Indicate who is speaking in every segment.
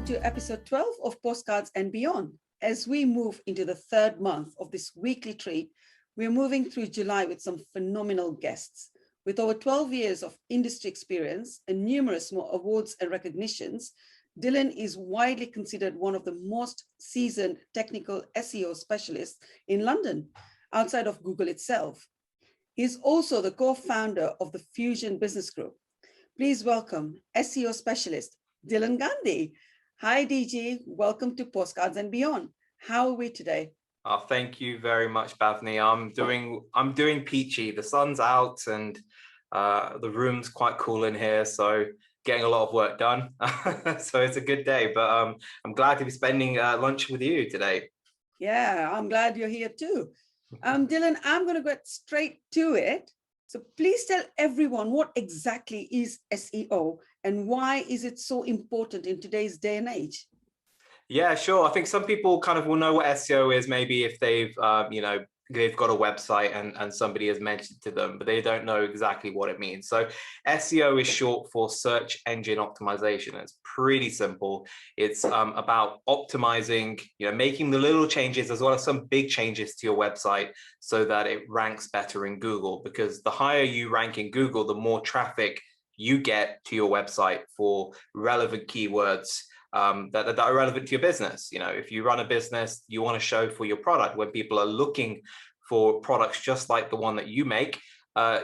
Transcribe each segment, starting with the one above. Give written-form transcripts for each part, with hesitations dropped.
Speaker 1: to episode 12 of Postcards and Beyond. As we move into the third month of this weekly treat, we're moving through July with some phenomenal guests. With over 12 years of industry experience and numerous more awards and recognitions, Dillan is widely considered one of the most seasoned technical SEO specialists in London, outside of Google itself. He's also the co-founder of the Fusion Business Group. Please welcome SEO specialist, Dillan Gandhi. Hi, DG. Welcome to Postcards and Beyond. How are we today?
Speaker 2: Thank you very much, Bhavni. I'm doing peachy. The sun's out and the room's quite cool in here, so getting a lot of work done. So it's a good day, but I'm glad to be spending lunch with you today.
Speaker 1: Yeah, I'm glad you're here too. Dillan, I'm going to get straight to it. So please tell everyone what exactly is SEO and why is it so important in today's day and age?
Speaker 2: Yeah, sure. I think some people kind of will know what SEO is, maybe if they've, they've got a website and somebody has mentioned to them, but they don't know exactly what it means. So SEO is short for search engine optimization. It's pretty simple. It's about optimizing, making the little changes as well as some big changes to your website so that it ranks better in Google, because the higher you rank in Google, the more traffic you get to your website for relevant keywords that are relevant to your business. If you run a business, you want to show for your product. When people are looking for products just like the one that you make,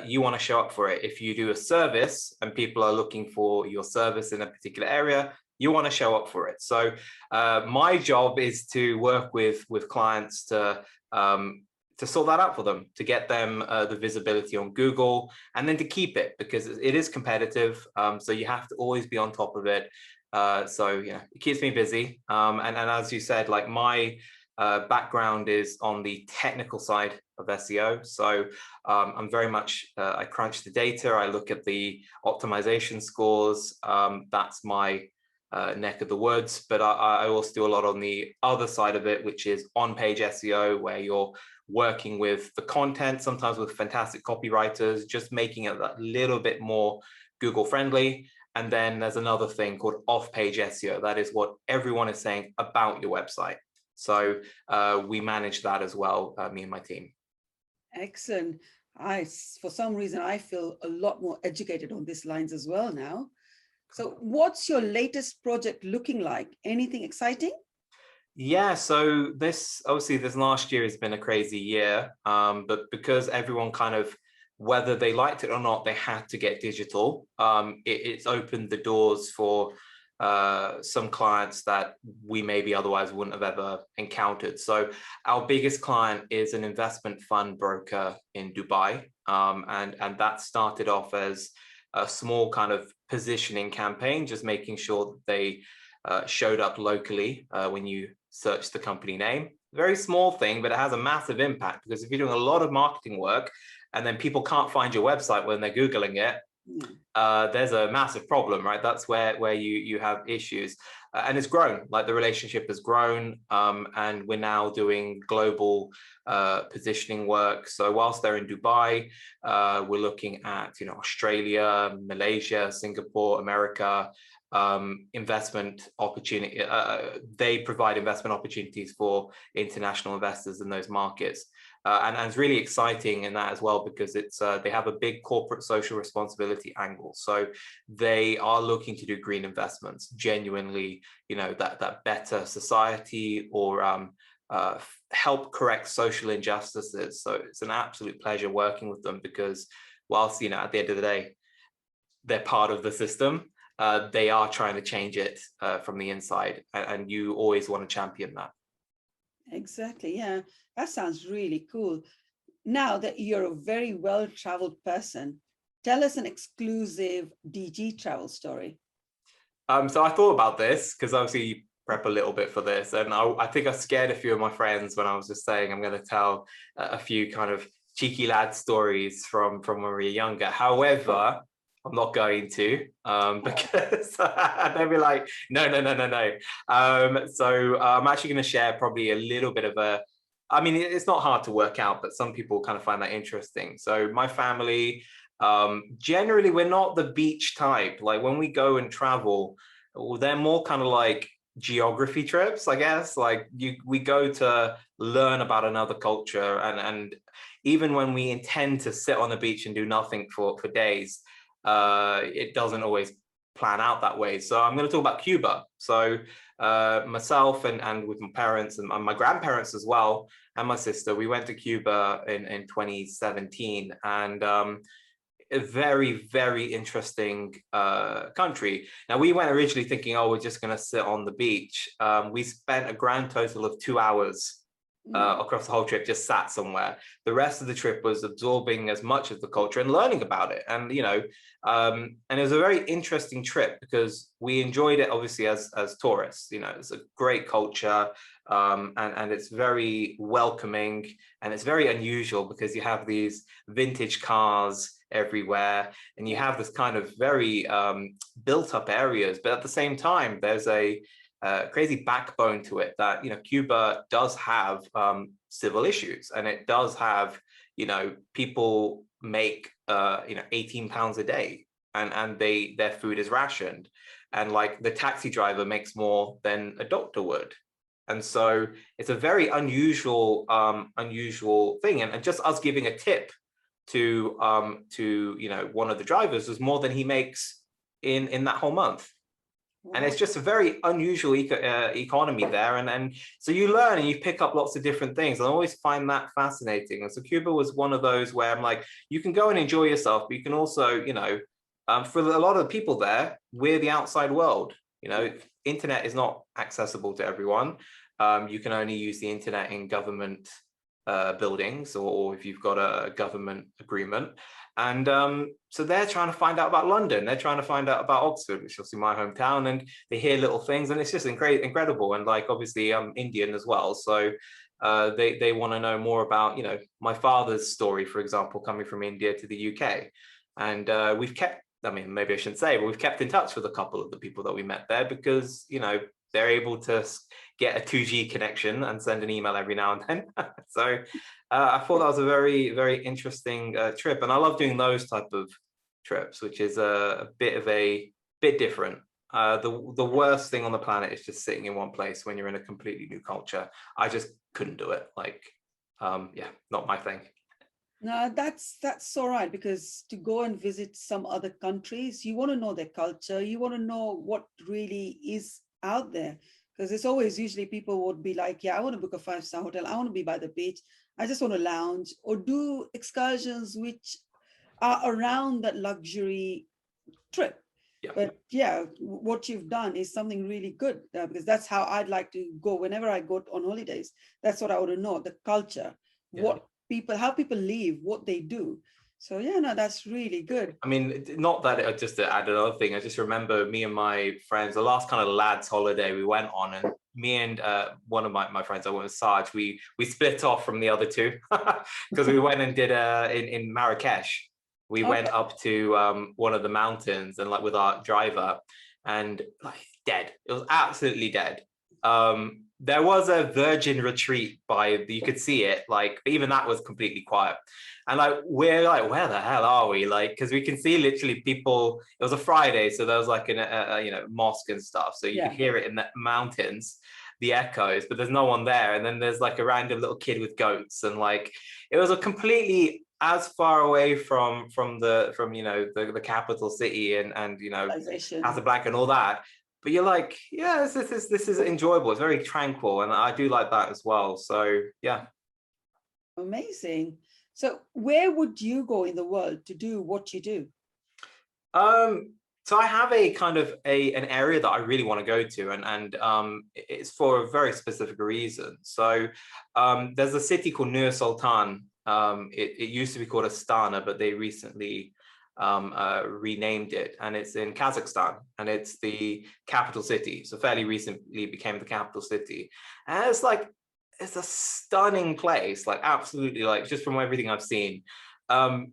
Speaker 2: you want to show up for it. If you do a service and people are looking for your service in a particular area, you want to show up for it. So my job is to work with clients to sort that out for them, to get them the visibility on Google, and then to keep it, because it is competitive. So you have to always be on top of it. So it keeps me busy. And as you said, like my background is on the technical side of SEO. So I'm very much, I crunch the data, I look at the optimization scores. That's my neck of the woods. But I also do a lot on the other side of it, which is on-page SEO, where you're working with the content, sometimes with fantastic copywriters, just making it a little bit more Google friendly. And then there's another thing called off-page SEO. That is what everyone is saying about your website. So we manage that as well, me and my team.
Speaker 1: Excellent. For some reason, I feel a lot more educated on these lines as well now. So what's your latest project looking like? Anything exciting?
Speaker 2: Yeah, so this last year has been a crazy year, but because everyone kind of, whether they liked it or not, they had to get digital. It's opened the doors for some clients that we maybe otherwise wouldn't have ever encountered. So our biggest client is an investment fund broker in Dubai. And that started off as a small kind of positioning campaign, just making sure that they showed up locally when you search the company name. Very small thing, but it has a massive impact, because if you're doing a lot of marketing work and then people can't find your website when they're Googling it, there's a massive problem, right? That's where you have issues. And it's grown, like the relationship has grown, and we're now doing global positioning work. So whilst they're in Dubai, we're looking at Australia, Malaysia, Singapore, America, investment opportunity. They provide investment opportunities for international investors in those markets. And it's really exciting in that as well, because it's they have a big corporate social responsibility angle. So they are looking to do green investments, genuinely, that better society, or help correct social injustices. So it's an absolute pleasure working with them, because whilst, at the end of the day, they're part of the system, they are trying to change it from the inside, and you always want to champion that.
Speaker 1: Exactly. Yeah, that sounds really cool. Now that you're a very well-traveled person, tell us an exclusive DG travel story.
Speaker 2: So I thought about this, because obviously you prep a little bit for this, and I think I scared a few of my friends when I was just saying I'm going to tell a few kind of cheeky lad stories from when we were younger. However, I'm not going to, because they'll be like, no. So I'm actually going to share probably a little bit of it's not hard to work out, but some people kind of find that interesting. So my family, generally, we're not the beach type. Like when we go and travel, they're more kind of like geography trips, I guess. Like we go to learn about another culture, and even when we intend to sit on the beach and do nothing for days, it doesn't always plan out that way. So I'm going to talk about Cuba. So myself and with my parents and my grandparents as well, and my sister, we went to Cuba in 2017, and a very, very interesting country. Now, we went originally thinking, oh, we're just going to sit on the beach. We spent a grand total of 2 hours across the whole trip, just sat somewhere. The rest of the trip was absorbing as much of the culture and learning about it. And, you know, and it was a very interesting trip because we enjoyed it, obviously, as tourists. You know, it's a great culture, and it's very welcoming, and it's very unusual because you have these vintage cars everywhere, and you have this kind of very built up areas, but at the same time there's a crazy backbone to it that, you know, Cuba does have civil issues, and it does have, you know, people make you know, 18 pounds a day, and their food is rationed, and like the taxi driver makes more than a doctor would. And so it's a very unusual thing, and just us giving a tip to you know, one of the drivers was more than he makes in that whole month. And it's just a very unusual economy there, and so you learn and you pick up lots of different things. I always find that fascinating. And so Cuba was one of those where I'm like, you can go and enjoy yourself, but you can also, you know, for a lot of the people there, we're the outside world. You know, internet is not accessible to everyone. You can only use the internet in government buildings, or if you've got a government agreement. And so they're trying to find out about London, they're trying to find out about Oxford, which is obviously my hometown, and they hear little things, and it's just incredible. And like, obviously I'm Indian as well, so they want to know more about, you know, my father's story, for example, coming from India to the UK. And we've kept, I mean, maybe I shouldn't say, but we've kept in touch with a couple of the people that we met there, because, you know, they're able to get a 2G connection and send an email every now and then. So I thought that was a very, very interesting trip. And I love doing those type of trips, which is a bit different. The worst thing on the planet is just sitting in one place when you're in a completely new culture. I just couldn't do it. Like, yeah, not my thing.
Speaker 1: No, that's all right, because to go and visit some other countries, you want to know their culture, you want to know what really is out there, because it's always usually people would be like, yeah, I want to book a 5-star hotel, I want to be by the beach, I just want to lounge or do excursions which are around that luxury trip.
Speaker 2: Yeah.
Speaker 1: But yeah, what you've done is something really good, because that's how I'd like to go whenever I go on holidays. That's what I want to know, the culture, what people, how people live, what they do. So yeah, no, that's really good.
Speaker 2: I mean, not that, just to add another thing, I just remember me and my friends, the last kind of lads holiday we went on, and me and one of my friends, I went with Sarge, we split off from the other two because we went and did in Marrakesh. We went up to one of the mountains, and like with our driver, and like dead. It was absolutely dead. There was a virgin retreat you could see it, like, but even that was completely quiet. And like, we're like, where the hell are we? Like, because we can see literally people, it was a Friday, so there was like a you know, mosque and stuff. So you could hear it in the mountains, the echoes, but there's no one there. And then there's like a random little kid with goats. And like, it was a completely as far away from you know, the capital city and you know, Casablanca and all that. But you're like, yeah, this is enjoyable. It's very tranquil, and I do like that as well. So yeah.
Speaker 1: Amazing. So where would you go in the world to do what you do?
Speaker 2: So I have a kind of an area that I really want to go to, and it's for a very specific reason. So there's a city called Nur Sultan. It used to be called Astana, but they recently renamed it, and it's in Kazakhstan, and it's the capital city. So fairly recently became the capital city, and it's a stunning place, like absolutely, like just from everything I've seen. And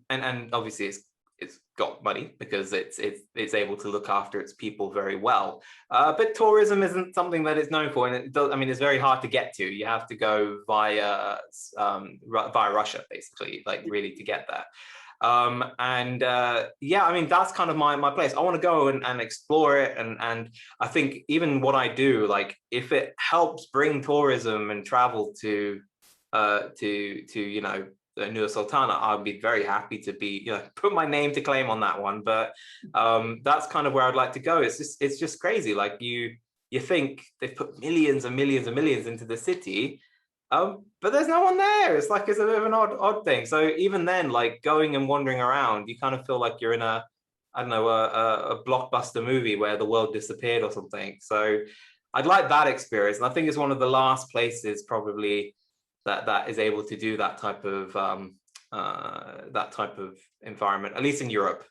Speaker 2: obviously it's got money because it's able to look after its people very well. But tourism isn't something that it's known for, and it does. I mean, it's very hard to get to. You have to go via Russia, basically, like really to get there. Yeah, I mean, that's kind of my place. I want to go and explore it, and I think even what I do, like if it helps bring tourism and travel to you know, Nur Sultana, I'd be very happy to be, you know, put my name to claim on that one. But that's kind of where I'd like to go. It's just crazy. Like you think they've put millions and millions and millions into the city, but there's no one there. It's like, it's a bit of an odd thing. So even then, like going and wandering around, you kind of feel like you're in a, I don't know, a blockbuster movie where the world disappeared or something. So I'd like that experience. And I think it's one of the last places probably that is able to do that type of environment, at least in Europe.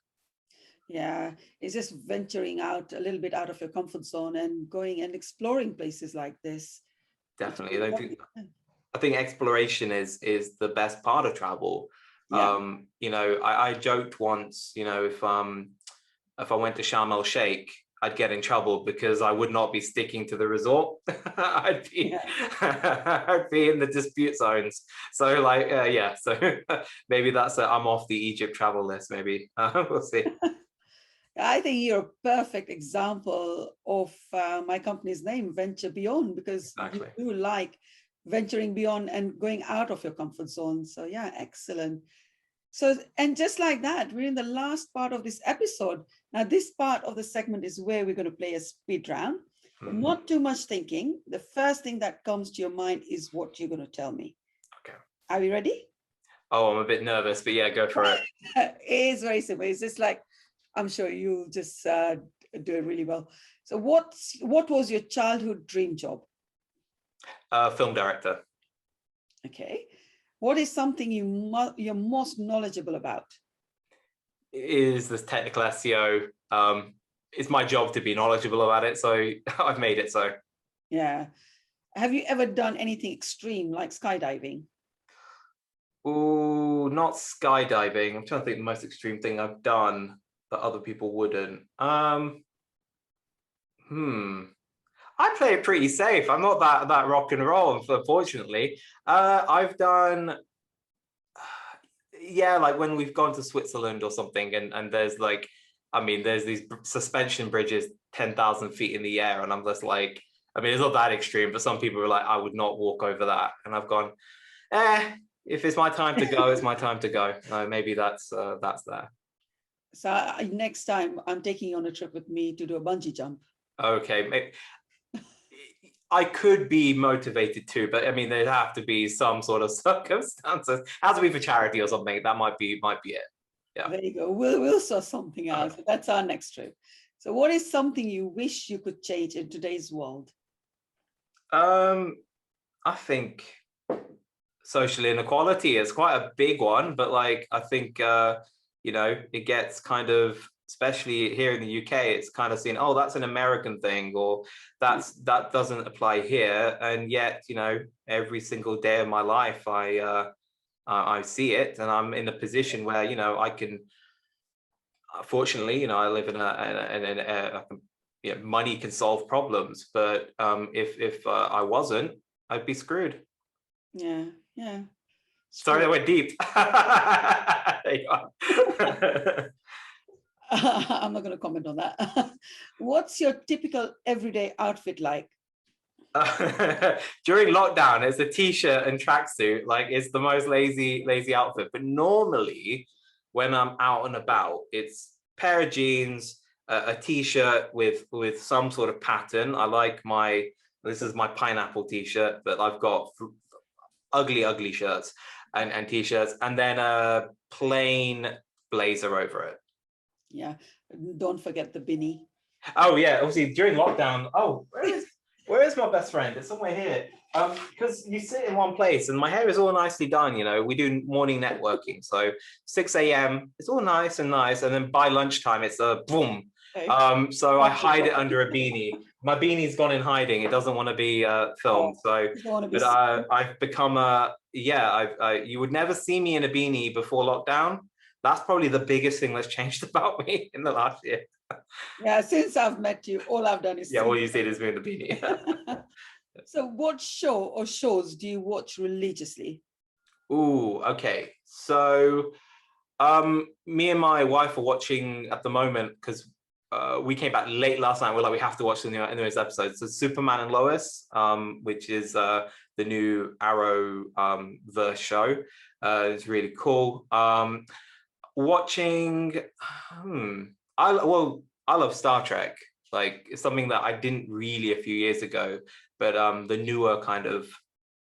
Speaker 1: Yeah, it's just venturing out a little bit out of your comfort zone and going and exploring places like this.
Speaker 2: Definitely. I think exploration is the best part of travel.
Speaker 1: Yeah.
Speaker 2: You know, I joked once, you know, if I went to Sharm el Sheikh, I'd get in trouble because I would not be sticking to the resort. I'd be in the dispute zones. So like, yeah, so maybe that's I'm off the Egypt travel list, maybe. We'll see.
Speaker 1: I think you're a perfect example of my company's name, Venture Beyond, because you do like venturing beyond and going out of your comfort zone. So yeah, excellent. So, and just like that, we're in the last part of this episode. Now, this part of the segment is where we're going to play a speed round. Not too much thinking. The first thing that comes to your mind is what you're going to tell me.
Speaker 2: Okay.
Speaker 1: Are we ready?
Speaker 2: Oh, I'm a bit nervous, but yeah, go for it.
Speaker 1: It's very simple. It's just like, I'm sure you'll just do it really well. So what was your childhood dream job?
Speaker 2: Film director.
Speaker 1: Okay. What is something you're most knowledgeable about?
Speaker 2: Is this technical SEO. It's my job to be knowledgeable about it, so I've made it so.
Speaker 1: Yeah. Have you ever done anything extreme like skydiving?
Speaker 2: Oh, not skydiving. I'm trying to think the most extreme thing I've done that other people wouldn't. I play it pretty safe. I'm not that rock and roll, unfortunately. I've done, yeah, like when we've gone to Switzerland or something, and there's like, I mean, there's these suspension bridges 10,000 feet in the air, and I'm just like, I mean, it's not that extreme, but some people are like, I would not walk over that, and I've gone, if it's my time to go, it's my time to go. Maybe that's there.
Speaker 1: So next time I'm taking you on a trip with me to do a bungee jump.
Speaker 2: Okay, I could be motivated too, but I mean, there'd have to be some sort of circumstances. It has to be for charity or something. That might be it. Yeah.
Speaker 1: There you go. We'll sort something out. So that's our next trip. So what is something you wish you could change in today's world?
Speaker 2: I think social inequality is quite a big one, but like, I think, you know, it gets kind of, especially here in the UK, it's kind of seen, oh, that's an American thing, or that doesn't apply here. And yet, you know, every single day of my life, I see it, and I'm in a position where, you know, I can, fortunately, you know, I live in you know, money can solve problems, but if I wasn't, I'd be screwed.
Speaker 1: Yeah.
Speaker 2: Sorry, that went deep. There you are.
Speaker 1: I'm not going to comment on that. What's your typical everyday outfit like?
Speaker 2: During lockdown, it's a t-shirt and tracksuit. Like, it's the most lazy outfit. But normally, when I'm out and about, it's pair of jeans, a t-shirt with some sort of pattern. I like this is my pineapple t-shirt, but I've got ugly shirts and t-shirts, and then a plain blazer over it.
Speaker 1: Yeah, don't forget the beanie.
Speaker 2: Oh yeah, obviously during lockdown. Oh, where is my best friend? It's somewhere here. Because you sit in one place and my hair is all nicely done, you know, we do morning networking. So 6 a.m. it's all nice, and then by lunchtime it's a boom. Okay. So I hide it under a beanie. My beanie's gone in hiding. It doesn't want to be filmed. But I've become you would never see me in a beanie before lockdown. that's probably the biggest thing that's changed about me in the last year.
Speaker 1: Yeah, since I've met you, all I've done is
Speaker 2: Yeah, all you see is me in the beanie.
Speaker 1: So what show or shows do you watch religiously?
Speaker 2: Ooh, okay. So me and my wife are watching at the moment because we came back late last night. We're like, we have to watch the newest episode. So Superman and Lois, which is the new Arrow verse show. It's really cool. Watching, I love Star Trek. Like, it's something that I didn't really a few years ago, but the newer kind of,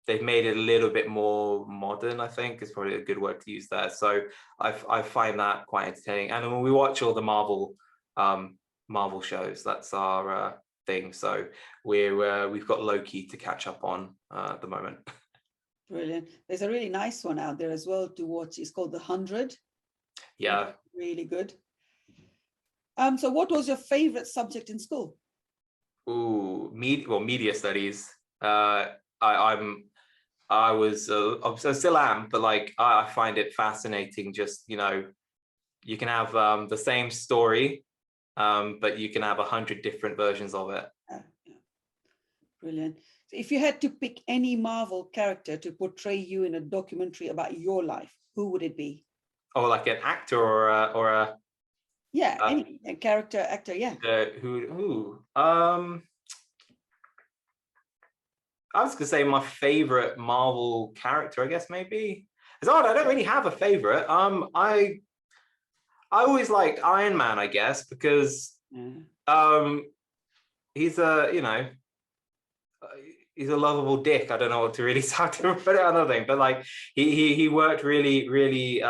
Speaker 2: they've made it a little bit more modern, I think is probably a good word to use there. So I find that quite entertaining. And when we watch all the Marvel shows, that's our thing. So we've got Loki to catch up on at the moment.
Speaker 1: Brilliant. There's a really nice one out there as well to watch. It's called The 100.
Speaker 2: Yeah.
Speaker 1: Really good. So what was your favorite subject in school?
Speaker 2: Ooh, media studies. I still am, but like I find it fascinating. Just, you can have the same story, but you can have 100 different versions of it.
Speaker 1: Yeah. Brilliant. So if you had to pick any Marvel character to portray you in a documentary about your life, who would it be?
Speaker 2: Oh, like an actor or a
Speaker 1: any character, actor, yeah.
Speaker 2: Who? I was gonna say my favorite Marvel character, I guess maybe. It's odd, I don't really have a favorite. I always liked Iron Man, I guess, because he's a he's a lovable dick. I don't know what to really say to put it on another thing, but like he worked really, really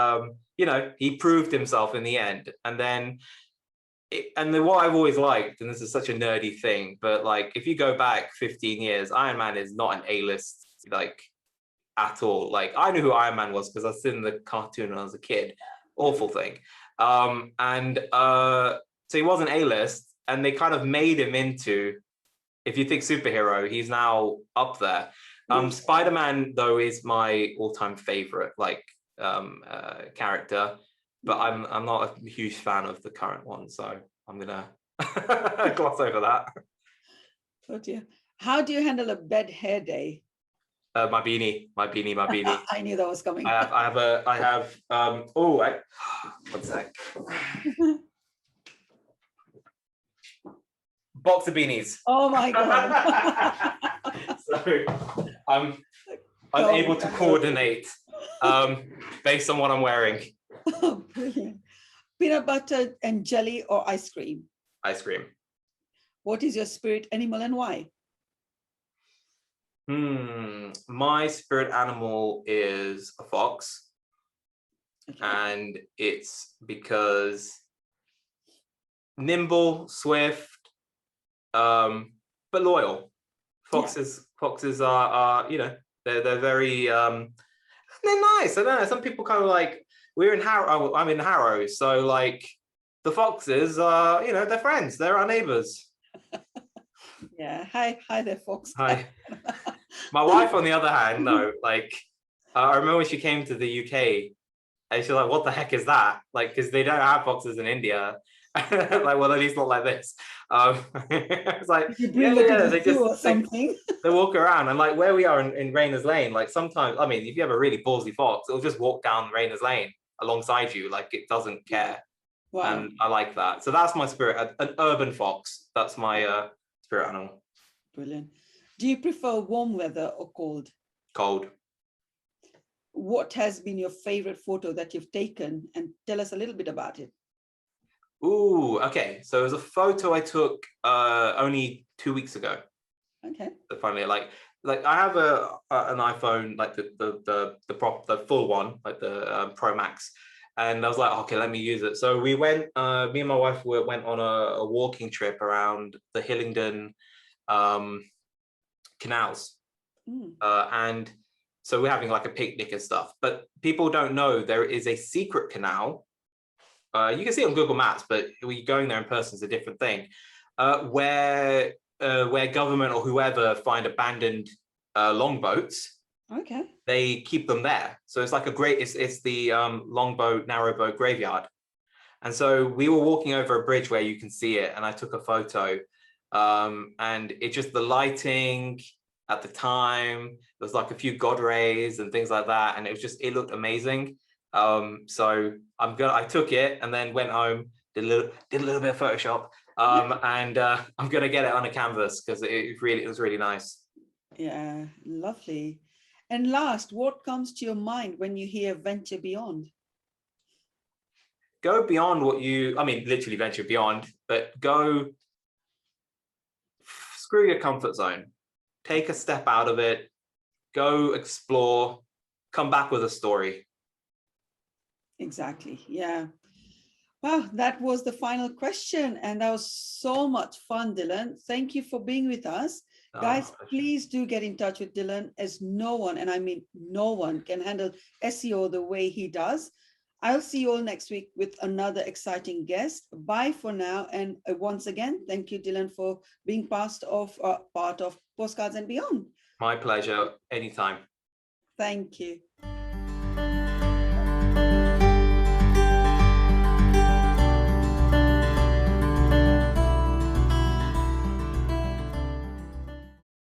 Speaker 2: he proved himself in the end. And then what I've always liked, and this is such a nerdy thing, but like if you go back 15 years, Iron Man is not an A-list like at all. Like I knew who Iron Man was because I've seen the cartoon when I was a kid. Awful thing. So he wasn't A-list, and they kind of made him into, if you think superhero, he's now up there. Spider-Man though is my all-time favorite character. But I'm not a huge fan of the current one, so I'm gonna gloss over that.
Speaker 1: Oh dear. How do you handle a bad hair day?
Speaker 2: My beanie.
Speaker 1: I knew that was coming.
Speaker 2: I have one sec. Box of beanies.
Speaker 1: Oh my god.
Speaker 2: So I'm able to coordinate based on what I'm wearing.
Speaker 1: Oh, brilliant. Peanut butter and jelly or ice cream?
Speaker 2: Ice cream.
Speaker 1: What is your spirit animal and why?
Speaker 2: My spirit animal is a fox. Okay. And it's because nimble, swift, but loyal. Foxes are they're very they're nice. I don't know. Some people kind of like, we're in Harrow. I'm in Harrow, so like the foxes are, they're friends. They're our neighbors.
Speaker 1: Yeah. Hi there, fox.
Speaker 2: Hi. My wife, on the other hand, no. Like, I remember when she came to the UK, and she's like, "What the heck is that?" Like, because they don't have foxes in India. Like, well, at least not like this. It's like, they just they walk around, and like where we are in Rayners Lane, like sometimes, I mean, if you have a really ballsy fox, it'll just walk down Rayners Lane alongside you, like it doesn't care. Wow. And I like that. So that's my spirit, an urban fox. That's my spirit animal.
Speaker 1: Brilliant. Do you prefer warm weather or cold?
Speaker 2: Cold.
Speaker 1: What has been your favorite photo that you've taken, and tell us a little bit about it?
Speaker 2: Ooh, okay. So it was a photo I took only 2 weeks ago.
Speaker 1: Okay.
Speaker 2: So finally, like I have an iPhone, like the full one, like the Pro Max, and I was like, okay, let me use it. So we went, me and my wife went on a walking trip around the Hillingdon canals, and so we're having like a picnic and stuff. But people don't know there is a secret canal. You can see it on Google Maps, but when you're going there in person, it's a different thing. Where government or whoever find abandoned longboats,
Speaker 1: Okay.
Speaker 2: they keep them there. So it's like it's the longboat, narrowboat graveyard. And so we were walking over a bridge where you can see it, and I took a photo. And it just, the lighting at the time, there was like a few God rays and things like that, and it looked amazing. So I took it and then went home, did a little bit of Photoshop, and I'm gonna get it on a canvas because it was really nice.
Speaker 1: Yeah, lovely. And last, what comes to your mind when you hear venture beyond?
Speaker 2: Go beyond literally venture beyond, but screw your comfort zone. Take a step out of it, go explore, come back with a story.
Speaker 1: Exactly. Yeah. Wow, that was the final question. And that was so much fun, Dillan. Thank you for being with us. Guys, please do get in touch with Dillan, as no one, and I mean no one, can handle SEO the way he does. I'll see you all next week with another exciting guest. Bye for now. And once again, thank you, Dillan, for being part of Postcards and Beyond.
Speaker 2: My pleasure, anytime.
Speaker 1: Thank you.